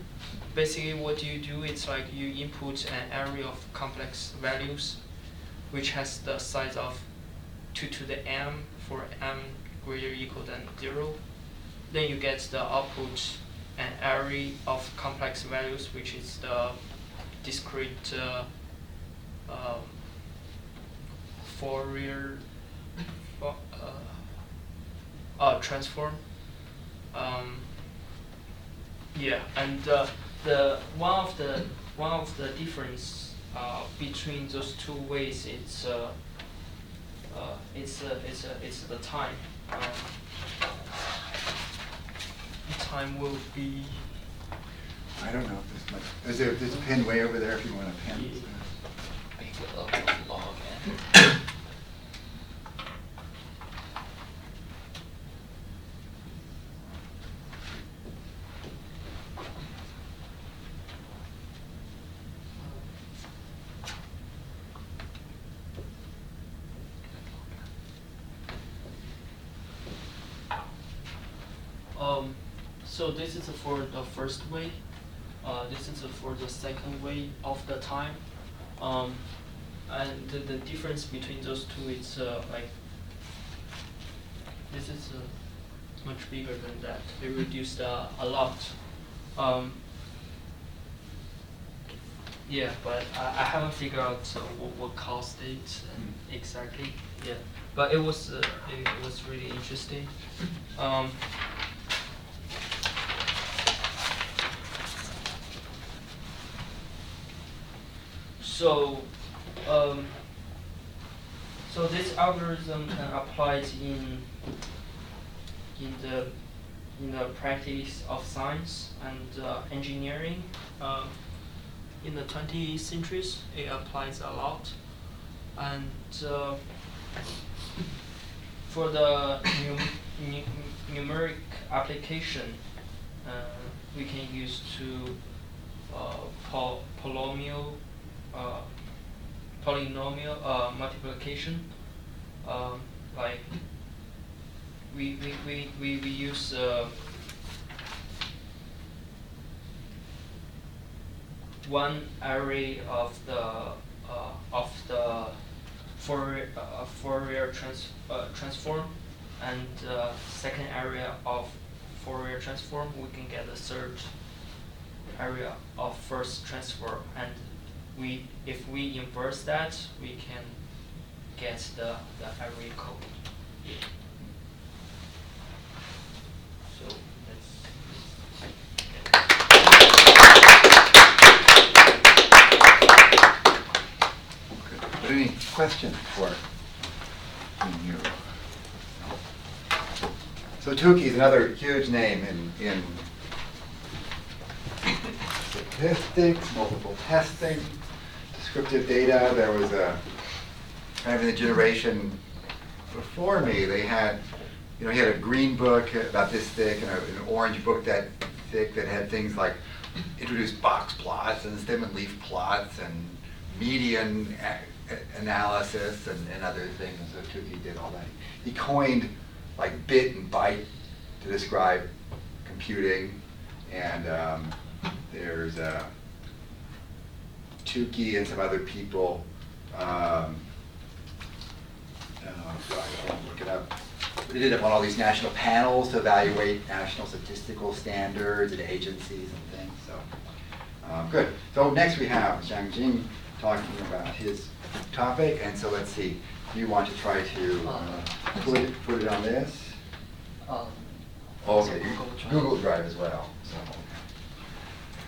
Basically what you do is like you input an array of complex values which has the size of 2 to the m for m greater or equal than 0. Then you get the output an array of complex values which is the discrete Fourier transform. Yeah, and the one of the difference between those two ways it's the time. Time will be. I don't know if there's much. There's a pen way over there if you want a pen. Make a log in. So this is for the first way. This is for the second way of the time. And the difference between those two is like this is much bigger than that. It reduced a lot. Yeah, but I haven't figured out what caused it exactly. Yeah, but it was really interesting. So this algorithm can apply in the practice of science and engineering. In the 20th centuries, it applies a lot, and for the numeric application, we can use to polynomial multiplication. Like we use one array of the Fourier transform, and second area of Fourier transform, we can get the third area of first transform, and if we inverse that, we can get the array code. So Good. Any questions for you? So Tukey is another huge name in statistics, multiple testing, descriptive data. There was a kind of in the generation before me, they had, he had a green book about this thick and an orange book that thick that had things like introduced box plots and stem and leaf plots and median analysis and other things. And so Tukey did all that. He coined like bit and byte to describe computing, and there's Tukey and some other people. I won't look it up. But it ended up on all these national panels to evaluate national statistical standards and agencies and things. So good. So next we have Zhang Jing talking about his topic, and so let's see. Do you want to try to put it on this? Okay, Google Drive as well. So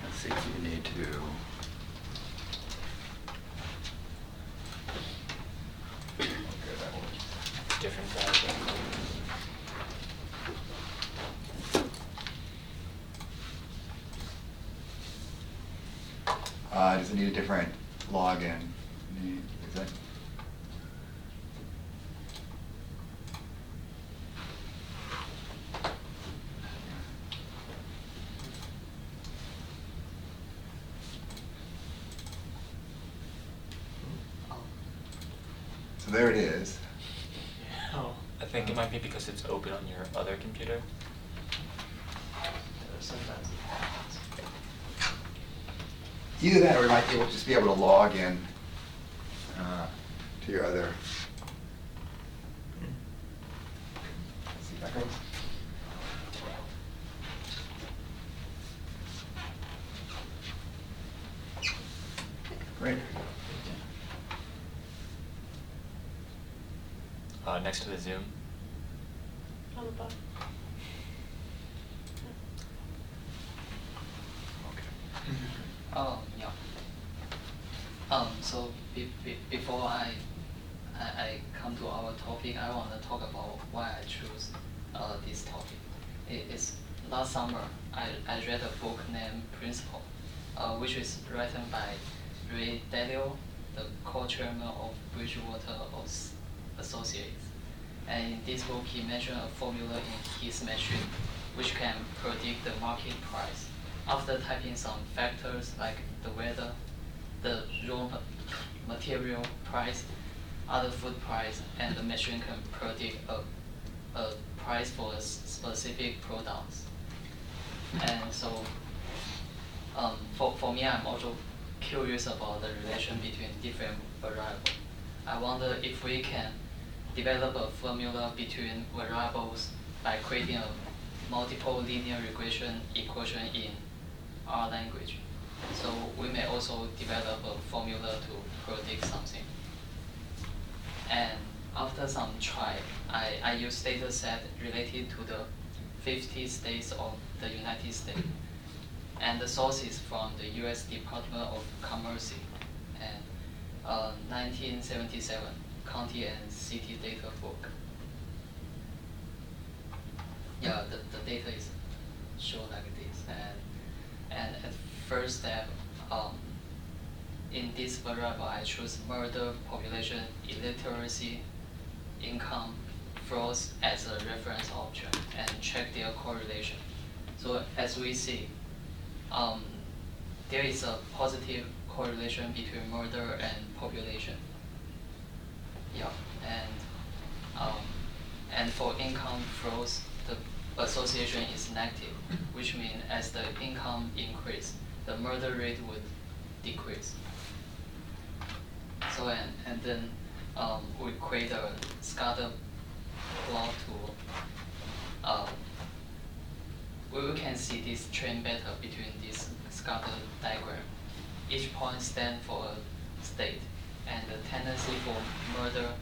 let's see if you need to. Different browser. Does it need a different login? Is that? So there it is. Oh. I think it might be because it's open on your other computer. Sometimes. Either that, or you might just be able to log in to your other. Let's see if that goes. Great. Next to the Zoom. On the bottom. Okay. Yeah. So before I come to our topic, I want to talk about why I choose this topic. It's last summer I read a book named Principle, which is written by Ray Dalio, the co-chairman of Bridgewater Associates. And in this book, he mentioned a formula in his machine which can predict the market price. After typing some factors like the weather, the raw material price, other food price, and the machine can predict a price for a specific products. And so, for me, I'm also curious about the relation between different variables. I wonder if we can develop a formula between variables by creating a multiple linear regression equation in our language. So we may also develop a formula to predict something. And after some try, I use data set related to the 50 states of the United States and the sources from the US Department of Commerce and 1977 county and city data book. Yeah, the data is shown like this. And at first step, in this variable, I choose murder, population, illiteracy, income, flows as a reference object and check their correlation. So as we see, there is a positive correlation between murder and population. Yeah, and for income flows, the association is negative, which means as the income increase, the murder rate would decrease. So and then we create a scatter plot to we can see this trend better between this scatter diagram. Each point stands for a state, and the tendency for murder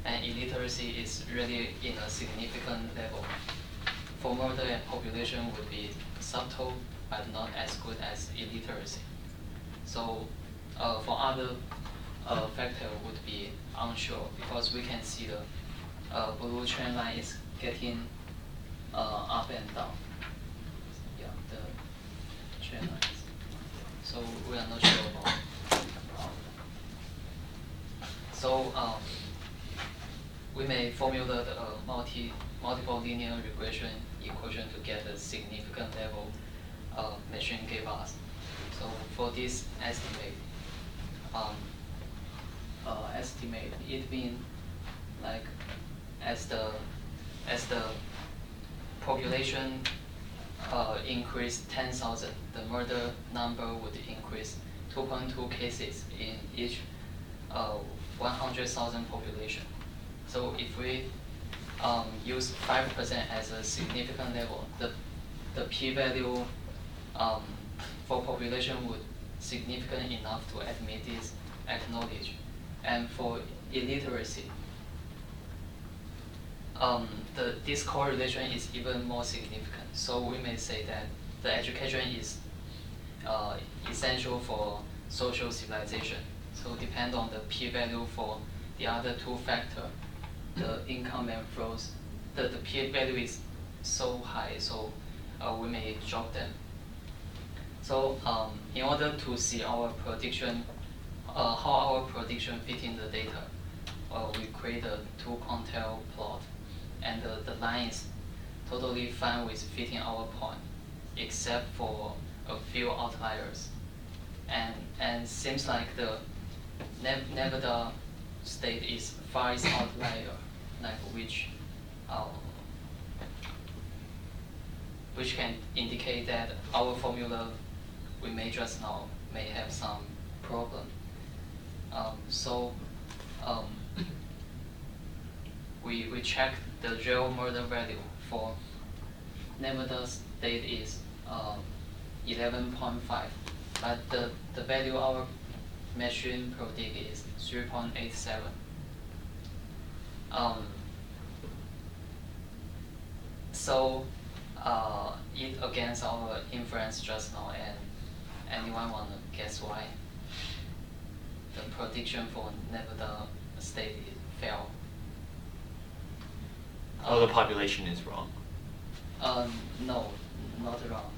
and illiteracy is really in a significant level. For murder and population would be subtle, but not as good as illiteracy. So for other factor would be unsure, because we can see the blue trend line is getting up and down. Yeah, the trend lines. So we are not sure about. We may formulate a multiple linear regression equation to get a significant level machine gave us. So for this estimate, it means like as the population increase 10,000, the murder number would increase 2.2 cases in each 100,000 population. So if we use 5% as a significant level, the p-value for population would significant enough to admit this acknowledge. And for illiteracy, this correlation is even more significant. So we may say that the education is essential for social civilization. So depend on the p-value for the other two factors, the income and flows, the p-value is so high, so we may drop them. So in order to see our prediction, how our prediction fit in the data, we create a two-quantile plot, and the line is totally fine with fitting our point, except for a few outliers. And seems like the Nevada state is farthest outlier, like which can indicate that our formula we made just now may have some problem. We check the real murder value for Nevada state is 11.5, but the value our machine predict is 3.87. So it against our inference just now, Anyone wanna guess why? The prediction for Nevada State fell. Oh, the population is wrong. No, not wrong.